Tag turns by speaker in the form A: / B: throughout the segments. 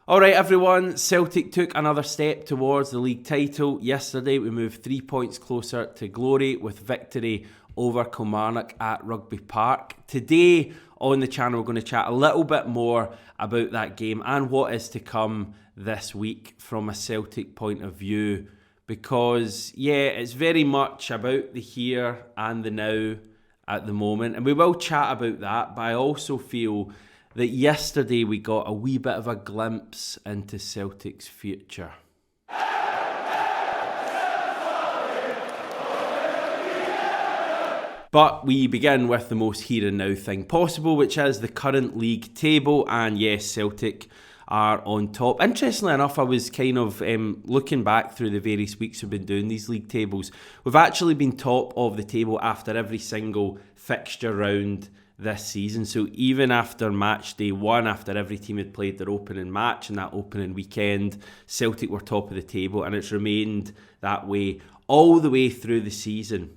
A: Alright everyone, Celtic took another step towards the league title. Yesterday we moved 3 points closer to glory with victory over Kilmarnock at Rugby Park. Today on the channel we're going to chat a little bit more about that game and what is to come this week from a Celtic point of view. Because it's very much about the here and the now at the moment. And we will chat about that, but I also feel that yesterday we got a wee bit of a glimpse into Celtic's future. But we begin with the most here and now thing possible, which is the current league table. And yes, Celtic are on top. Interestingly enough, I was kind of looking back through the various weeks we've been doing these league tables. We've actually been top of the table after every single fixture round this season. So even after match day 1, after every team had played their opening match and that opening weekend, Celtic were top of the table, and it's remained that way all the way through the season.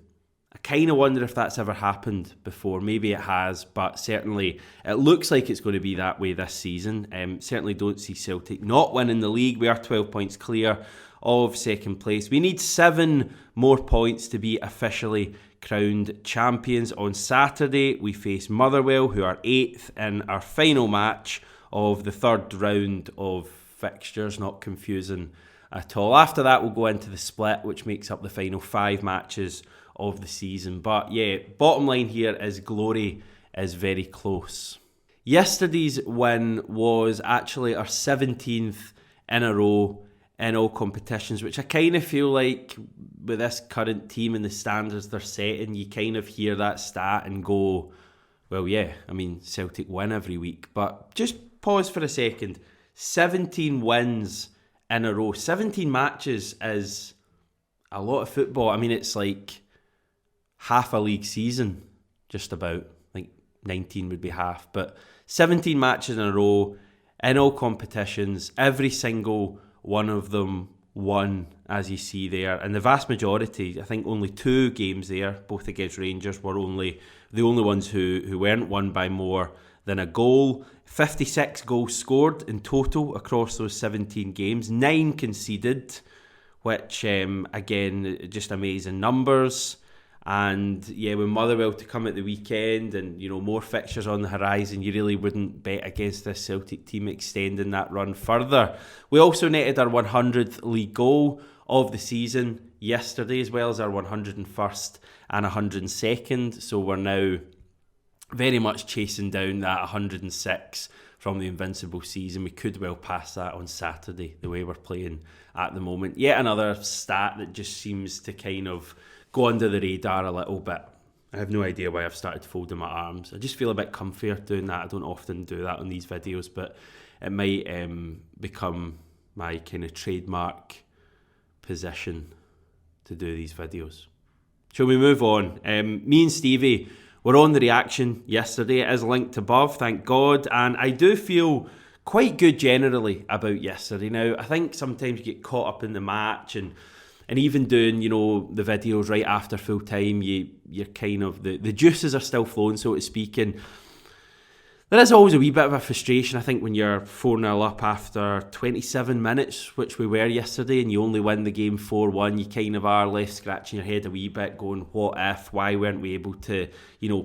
A: I kind of wonder if that's ever happened before. Maybe it has, but certainly it looks like it's going to be that way this season. Certainly don't see Celtic not winning the league. We are 12 points clear of second place. We need 7 more points to be officially crowned champions. On Saturday we face Motherwell, who are 8th in our final match of the third round of fixtures. Not confusing at all. After that we'll go into the split, which makes up the final 5 matches of the season. But bottom line here is glory is very close. Yesterday's win was actually our 17th in a row in all competitions, which I kind of feel like with this current team and the standards they're setting, you kind of hear that stat and go, well, Celtic win every week. But just pause for a second. 17 wins in a row. 17 matches is a lot of football. It's like half a league season, just about. Like 19 would be half. But 17 matches in a row in all competitions, every single one of them won, as you see there, and the vast majority, I think only 2 games there, both against Rangers, were the only ones who weren't won by more than a goal. 56 goals scored in total across those 17 games, 9 conceded, which again, just amazing numbers. And with Motherwell to come at the weekend and more fixtures on the horizon, you really wouldn't bet against this Celtic team extending that run further. We also netted our 100th league goal of the season yesterday, as well as our 101st and 102nd. So we're now very much chasing down that 106 from the invincible season. We could well pass that on Saturday, the way we're playing at the moment. Yet another stat that just seems to kind of go under the radar a little bit. I have no idea why I've started folding my arms. I just feel a bit comfier doing that. I don't often do that on these videos, but it might become my kind of trademark position to do these videos. Shall we move on? Me and Stevie were on the reaction yesterday. It is linked above, thank God, and I do feel quite good generally about yesterday. Now, I think sometimes you get caught up in the match and even doing, the videos right after full time, you're kind of, the juices are still flowing, so to speak, and there is always a wee bit of a frustration, I think, when you're 4-0 up after 27 minutes, which we were yesterday, and you only win the game 4-1, you kind of are left scratching your head a wee bit, going, what if, why weren't we able to,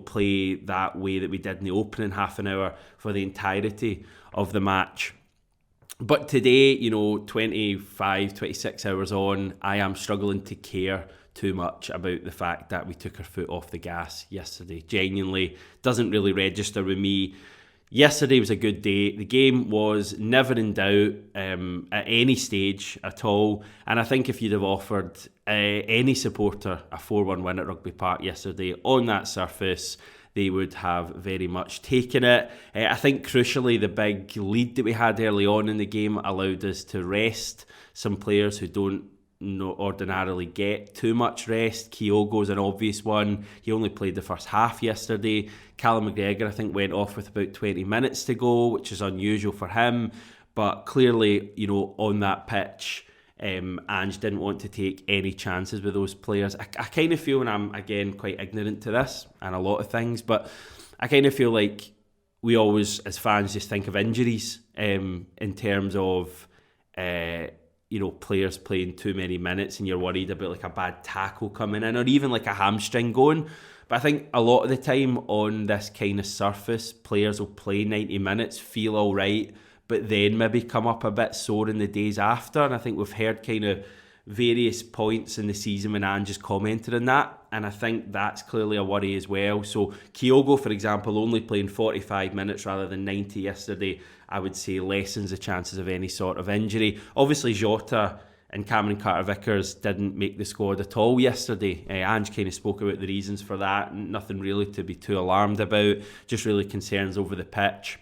A: play that way that we did in the opening half an hour for the entirety of the match. But today, 25, 26 hours on, I am struggling to care too much about the fact that we took our foot off the gas yesterday. Genuinely doesn't really register with me. Yesterday was a good day. The game was never in doubt at any stage at all. And I think if you'd have offered any supporter a 4-1 win at Rugby Park yesterday on that surface, they would have very much taken it. I think crucially the big lead that we had early on in the game allowed us to rest some players who don't ordinarily get too much rest. Kyogo's an obvious one. He only played the first half yesterday. Callum McGregor, I think, went off with about 20 minutes to go, which is unusual for him. But clearly, on that pitch, Ange didn't want to take any chances with those players. I kind of feel, and I'm again quite ignorant to this and a lot of things, but I kind of feel like we always, as fans, just think of injuries in terms of players playing too many minutes and you're worried about like a bad tackle coming in or even like a hamstring going. But I think a lot of the time on this kind of surface, players will play 90 minutes, feel all right, but then maybe come up a bit sore in the days after. And I think we've heard kind of various points in the season when Ange just commented on that, and I think that's clearly a worry as well. So Kyogo, for example, only playing 45 minutes rather than 90 yesterday, I would say lessens the chances of any sort of injury. Obviously Jota and Cameron Carter-Vickers didn't make the squad at all yesterday. Ange kind of spoke about the reasons for that. Nothing really to be too alarmed about, just really concerns over the pitch.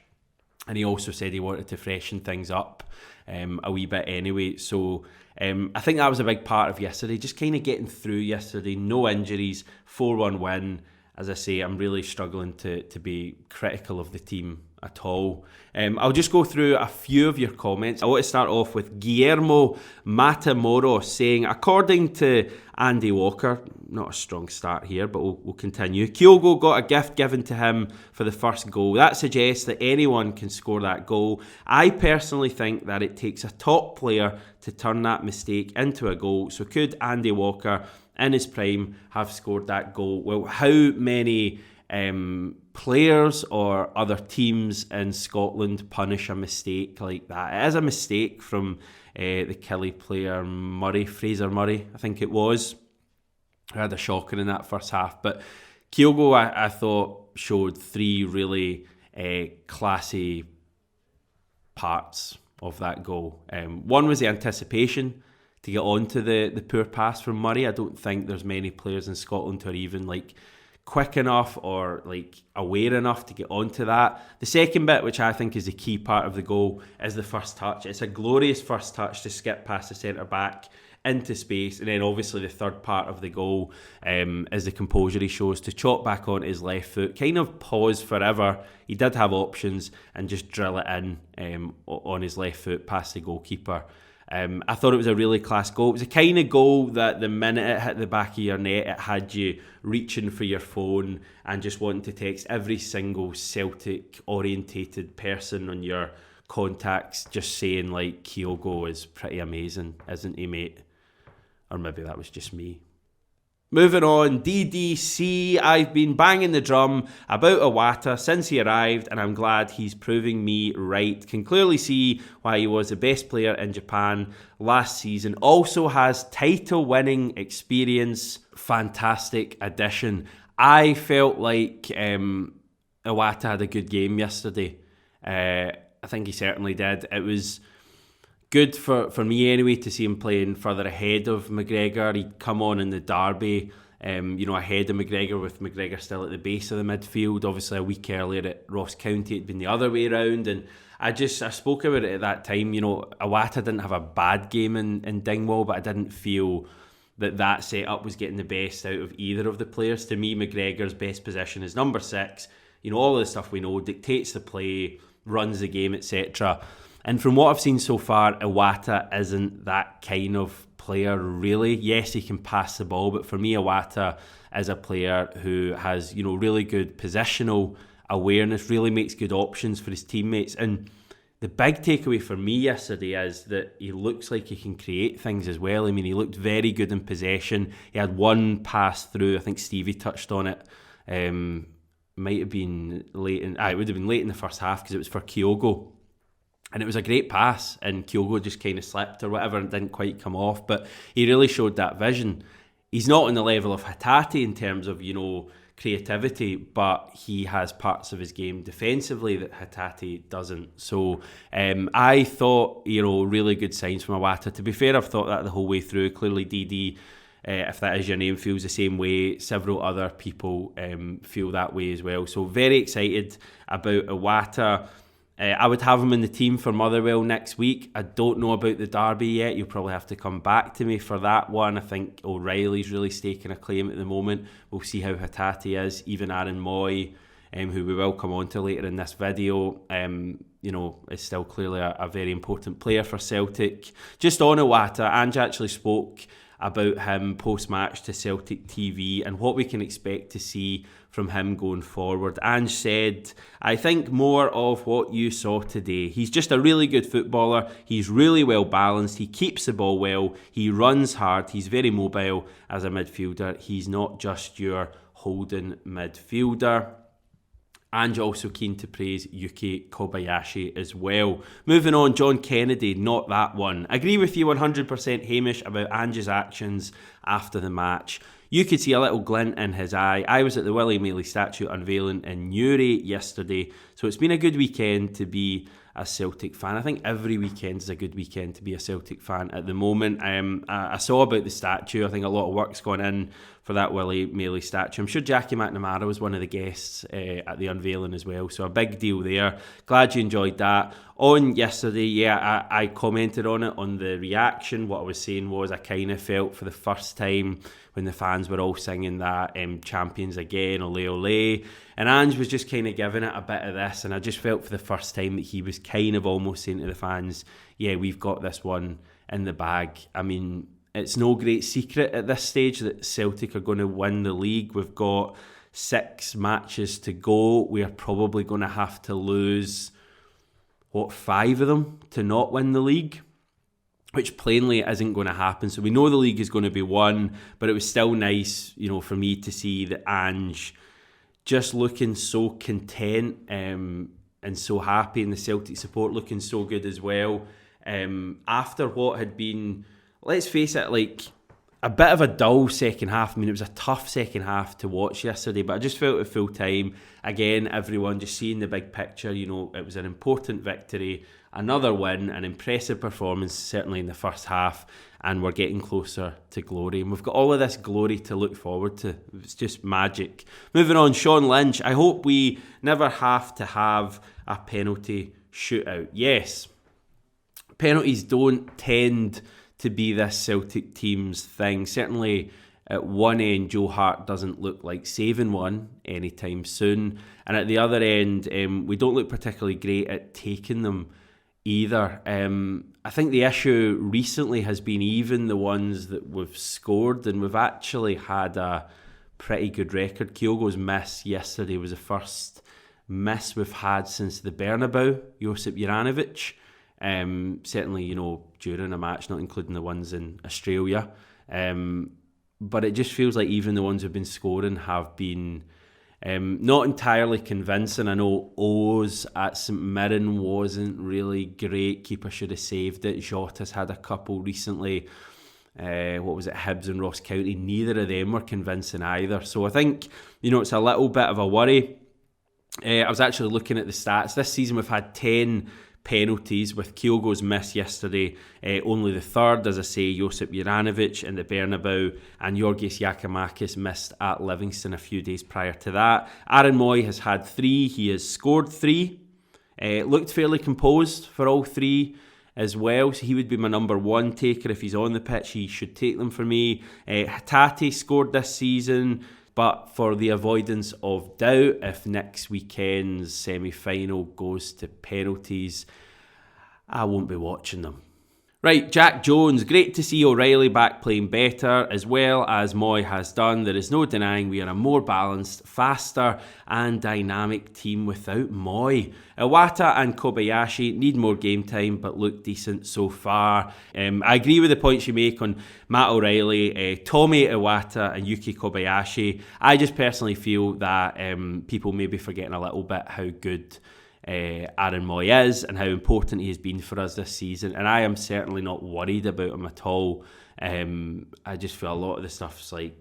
A: And he also said he wanted to freshen things up a wee bit anyway. So I think that was a big part of yesterday, just kind of getting through yesterday. No injuries, 4-1 win. As I say, I'm really struggling to be critical of the team at all. I'll just go through a few of your comments. I want to start off with Guillermo Matamoros saying, according to Andy Walker, not a strong start here, but we'll continue. Kyogo got a gift given to him for the first goal. That suggests that anyone can score that goal. I personally think that it takes a top player to turn that mistake into a goal. So could Andy Walker, in his prime, have scored that goal? Well, how many players or other teams in Scotland punish a mistake like that? It is a mistake from the Killie player Fraser Murray, I think it was, who had a shocker in that first half. But Kyogo, I thought, showed three really classy parts of that goal. One was the anticipation to get onto the poor pass from Murray. I don't think there's many players in Scotland who are even like quick enough or like aware enough to get onto that. The second bit, which I think is the key part of the goal, is the first touch. It's a glorious first touch to skip past the centre back into space, and then obviously the third part of the goal is the composure he shows to chop back onto his left foot, kind of pause forever. He did have options and just drill it in on his left foot past the goalkeeper. I thought it was a really class goal. It was a kind of goal that the minute it hit the back of your net, it had you reaching for your phone and just wanting to text every single Celtic orientated person on your contacts, just saying like, Kyogo is pretty amazing, isn't he, mate? Or maybe that was just me. Moving on, DDC. I've been banging the drum about Iwata since he arrived, and I'm glad he's proving me right. Can clearly see why he was the best player in Japan last season. Also has title-winning experience. Fantastic addition. I felt like Iwata had a good game yesterday. I think he certainly did. It was good for me anyway to see him playing further ahead of McGregor. He'd come on in the derby, ahead of McGregor, with McGregor still at the base of the midfield. Obviously a week earlier at Ross County it'd been the other way around, and I spoke about it at that time. Iwata didn't have a bad game in Dingwall, but I didn't feel that setup was getting the best out of either of the players. To me, McGregor's best position is number 6. All of the stuff we know, dictates the play, runs the game, etc. And from what I've seen so far, Iwata isn't that kind of player, really. Yes, he can pass the ball, but for me, Iwata is a player who has, really good positional awareness, really makes good options for his teammates. And the big takeaway for me yesterday is that he looks like he can create things as well. I mean, he looked very good in possession. He had one pass through, I think Stevie touched on it. Might have been late it would have been late in the first half because it was for Kyogo. And it was a great pass, and Kyogo just kind of slipped or whatever and didn't quite come off. But he really showed that vision. He's not on the level of Hatate in terms of, creativity, but he has parts of his game defensively that Hatate doesn't. So I thought, really good signs from Iwata. To be fair, I've thought that the whole way through. Clearly, DD, if that is your name, feels the same way. Several other people feel that way as well. So very excited about Iwata. I would have him in the team for Motherwell next week. I don't know about the derby yet. You'll probably have to come back to me for that one. I think O'Reilly's really staking a claim at the moment. We'll see how Hatate is. Even Aaron Moy, who we will come on to later in this video, is still clearly a very important player for Celtic. Just on Iwata, Ange actually spoke about him post-match to Celtic TV and what we can expect to see from him going forward. Ange said, I think more of what you saw today. He's just a really good footballer. He's really well balanced. He keeps the ball well. He runs hard. He's very mobile as a midfielder. He's not just your holding midfielder. And also keen to praise Yuki Kobayashi as well. Moving on, John Kennedy, not that one. Agree with you 100%, Hamish, about Ange's actions after the match. You could see a little glint in his eye. I was at the Willie Maley statue unveiling in Newry yesterday, so it's been a good weekend to be a Celtic fan. I think every weekend is a good weekend to be a Celtic fan at the moment. I saw about the statue. I think a lot of work's gone in for that Willie Maley statue. I'm sure Jackie McNamara was one of the guests at the unveiling as well, so a big deal there. Glad you enjoyed that. On yesterday, I commented on it, on the reaction. What I was saying was I kind of felt for the first time when the fans were all singing that champions again, ole ole. And Ange was just kind of giving it a bit of this, and I just felt for the first time that he was kind of almost saying to the fans, yeah, we've got this one in the bag. I mean, it's no great secret at this stage that Celtic are going to win the league. We've got 6 matches to go. We are probably going to have to lose, 5 of them to not win the league, which plainly isn't going to happen. So we know the league is going to be won, but it was still nice, for me to see that Ange just looking so content and so happy, and the Celtic support looking so good as well. After what had been, let's face it, like a bit of a dull second half. I mean, it was a tough second half to watch yesterday, but I just felt at full time, again, everyone just seeing the big picture. It was an important victory, another win, an impressive performance, certainly in the first half, and we're getting closer to glory. And we've got all of this glory to look forward to. It's just magic. Moving on, Sean Lynch. I hope we never have to have a penalty shootout. Yes, penalties don't tend to be this Celtic team's thing. Certainly at one end, Joe Hart doesn't look like saving one anytime soon. And at the other end, we don't look particularly great at taking them either. I think the issue recently has been even the ones that we've scored, and we've actually had a pretty good record. Kyogo's miss yesterday was the first miss we've had since the Bernabeu, Josip Juranovic. Certainly, during a match, not including the ones in Australia. But it just feels like even the ones who've been scoring have been not entirely convincing. I know O's at St Mirren wasn't really great. Keeper should have saved it. Jota's had a couple recently. Hibs and Ross County. Neither of them were convincing either. So I think, it's a little bit of a worry. I was actually looking at the stats. This season we've had 10 penalties, with Kyogo's miss yesterday, only the third, as I say, Josip Juranovic in the Bernabeu, and Georgios Giakoumakis missed at Livingston a few days prior to that. Aaron Moy has had 3, he has scored 3, looked fairly composed for all 3 as well, so he would be my number 1 taker. If he's on the pitch, he should take them for me. Hatate scored this season, but for the avoidance of doubt, if next weekend's semi-final goes to penalties, I won't be watching them. Right, Jack Jones, great to see O'Reilly back playing better, as well as Moy has done. There is no denying we are a more balanced, faster and dynamic team without Moy. Iwata and Kobayashi need more game time, but look decent so far. I agree with the points you make on Matt O'Reilly, Tommy Iwata and Yuki Kobayashi. I just personally feel that people may be forgetting a little bit how good Aaron Moy is and how important he has been for us this season, and I am certainly not worried about him at all. I just feel a lot of the stuff's like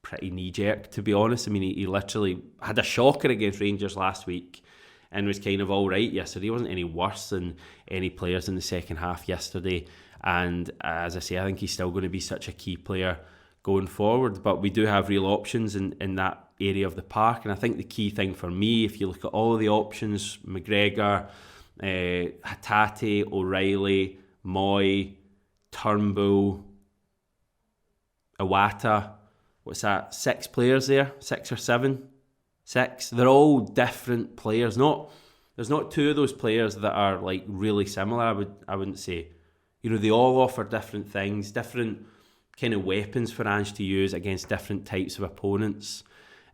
A: pretty knee-jerk, to be honest. I mean, he literally had a shocker against Rangers last week and was kind of alright yesterday. He wasn't any worse than any players in the second half yesterday, and as I say, I think he's still going to be such a key player going forward, but we do have real options in that area of the park. And I think the key thing for me, if you look at all of the options, McGregor, Hatate, O'Reilly, Moy, Turnbull, Iwata, what's that, 6 players there? 6 or 7? 6. They're all different players. There's not 2 of those players that are like really similar, I wouldn't say. They all offer different things, different kind of weapons for Ange to use against different types of opponents,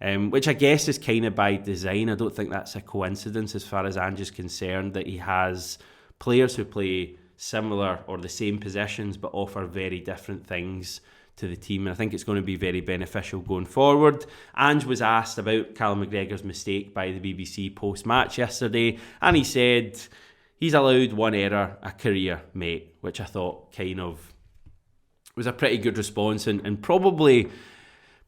A: which I guess is kind of by design. I don't think that's a coincidence as far as Ange is concerned, that he has players who play similar or the same positions but offer very different things to the team, and I think it's going to be very beneficial going forward. Ange was asked about Callum McGregor's mistake by the BBC post-match yesterday, and he said he's allowed one error a career, mate, which I thought kind of was a pretty good response, and probably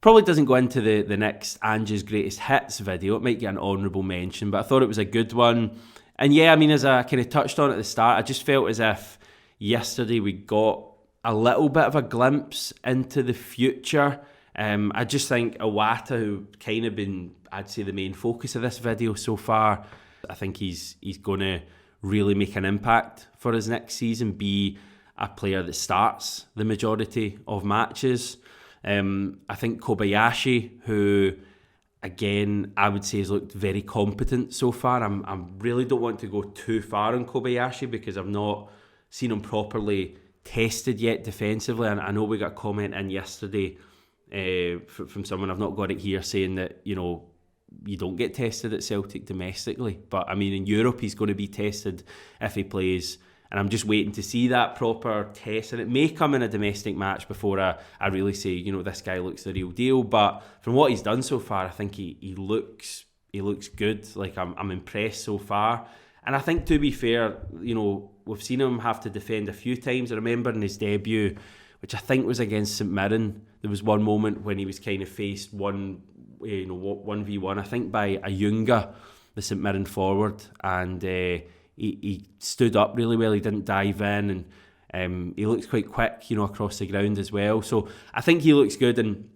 A: doesn't go into the next Ange's greatest hits video. It might get an honourable mention, but I thought it was a good one. And yeah, I mean, as I kind of touched on at the start, I just felt as if yesterday we got a little bit of a glimpse into the future. I just think Iwata, who kind of been, I'd say, the main focus of this video so far, I think he's going to really make an impact for his next season, be a player that starts the majority of matches. I think Kobayashi, who again I would say has looked very competent so far. I really don't want to go too far on Kobayashi because I've not seen him properly tested yet defensively, and I know we got a comment in yesterday from someone, I've not got it here, saying that, you know, you don't get tested at Celtic domestically, but I mean in Europe he's going to be tested if he plays, and I'm just waiting to see that proper test, and it may come in a domestic match before I really say, you know, this guy looks the real deal. But from what he's done so far, I think he looks good. Like I'm impressed so far. And I think, to be fair, you know, we've seen him have to defend a few times. I remember in his debut, which I think was against St Mirren, there was one moment when he was kind of faced 1v1, I think, by a Junga, the St Mirren forward, and he stood up really well. He didn't dive in, and he looks quite quick, you know, across the ground as well. So I think he looks good, and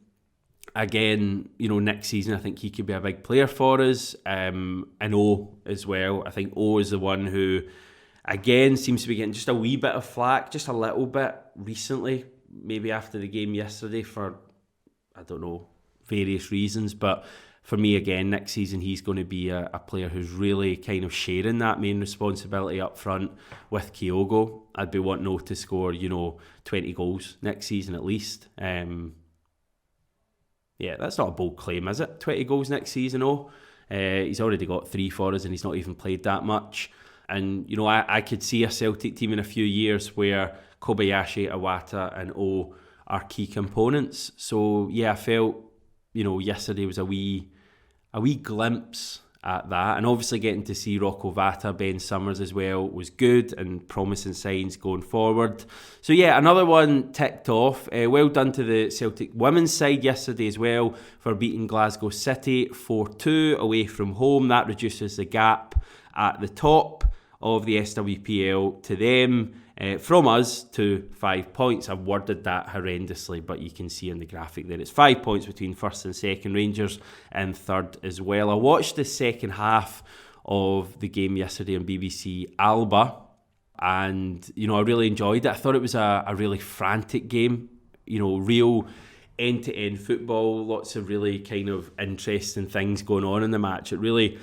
A: again, you know, next season I think he could be a big player for us. And O as well. I think O is the one who, again, seems to be getting just a wee bit of flack, just a little bit recently, maybe after the game yesterday for, I don't know, various reasons. But for me, again, next season he's going to be a player who's really kind of sharing that main responsibility up front with Kyogo. I'd be wanting O to score, you know, 20 goals next season at least. Yeah, that's not a bold claim, is it? 20 goals next season, O. He's already got 3 for us and he's not even played that much. And, you know, I could see a Celtic team in a few years where Kobayashi, Iwata and O are key components. So, yeah, I felt, you know, yesterday was a wee glimpse at that. And obviously getting to see Rocco Vata, Ben Summers as well was good and promising signs going forward. So yeah, another one ticked off. Well done to the Celtic women's side yesterday as well for beating Glasgow City 4-2 away from home. That reduces the gap at the top of the SWPL to them, from us to 5 points. I've worded that horrendously, but you can see in the graphic there it's 5 points between first and second, Rangers and third as well. I watched the second half of the game yesterday on BBC Alba, and you know, I really enjoyed it. I thought it was a really frantic game, you know, real end-to-end football, lots of really kind of interesting things going on in the match. It really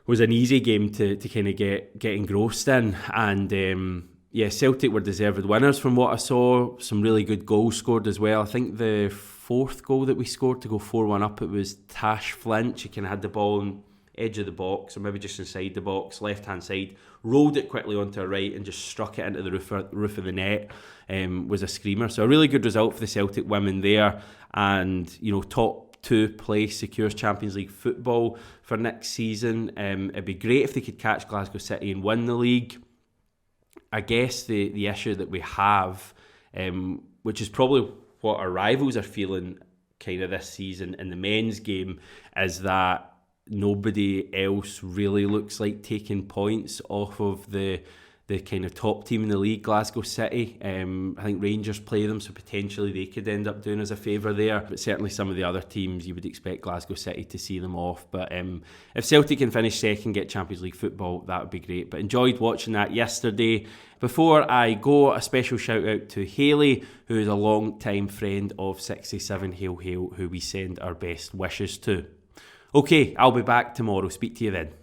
A: was an easy game to kind of get engrossed in, and yeah, Celtic were deserved winners from what I saw. Some really good goals scored as well. I think the fourth goal that we scored to go 4-1 up, it was Tash Flint. She kind of had the ball on edge of the box, or maybe just inside the box, left-hand side, rolled it quickly onto her right and just struck it into the roof of the net. Was a screamer. So a really good result for the Celtic women there. And, you know, top 2 place secures Champions League football for next season. It'd be great if they could catch Glasgow City and win the league. I guess the issue that we have, which is probably what our rivals are feeling kind of this season in the men's game, is that nobody else really looks like taking points off of the kind of top team in the league, Glasgow City. I think Rangers play them, so potentially they could end up doing us a favour there. But certainly some of the other teams, you would expect Glasgow City to see them off. But if Celtic can finish second, get Champions League football, that would be great. But enjoyed watching that yesterday. Before I go, a special shout out to Hayley, who is a long time friend of 67 Hail Hail, who we send our best wishes to. Okay, I'll be back tomorrow. Speak to you then.